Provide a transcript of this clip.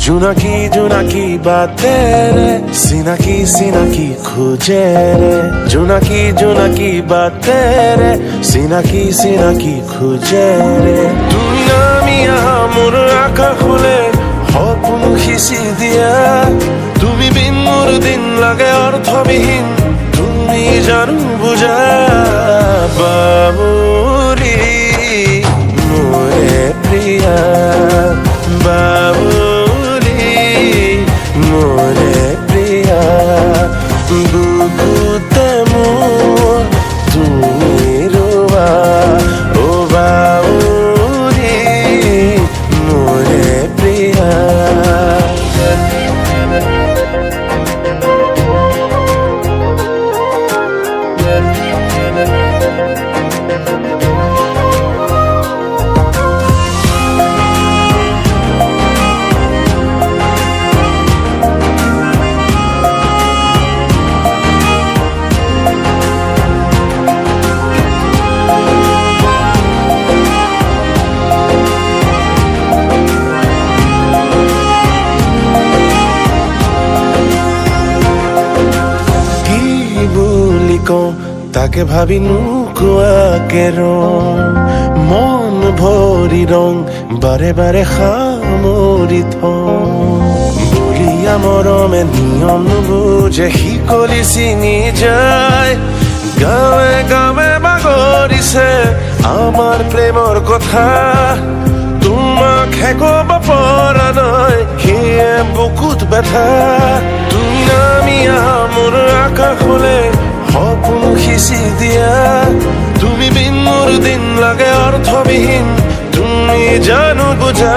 জোনাকি জোনাকি বাতে রে সিনাকি সিনাকি খুঁজে রে জোনাকি জোনাকি বাতে রে সিনাকি সিনাকি খুঁজে রে তুমি নামিয়া মোৰ আকাশলে সপোন সিঁচি দিয়া তুমি বিন মোৰ দিন লাগে অৰ্থবিহীন তুমি জানো বুজা বাবুৰি মোৰে প্ৰিয়া মোরে প্রিয়া বুকুতে মোর তুমি রোয়া ও বাউরি মোরে প্রিয়া তাকে ভাবি নুকুৱাকে মন ভৰি ৰং বাৰে বাৰে সামৰি বলিয়া মৰমে নিয়ম নুবুজে শিকলি চিনি যায় গাঁৱে গাঁৱে বাগৰিছে আমাৰ প্ৰেমৰ কথা তোমাক হেকব পৰা নাই সিয়ে বুকুত ব্যথা তুমি নামিয়া মোৰ আকাশলে সপোন সিঁচি দিয়া তুমি বিন মোৰ দিন লাগে অৰ্থবিহীন তুমি জানো বুজা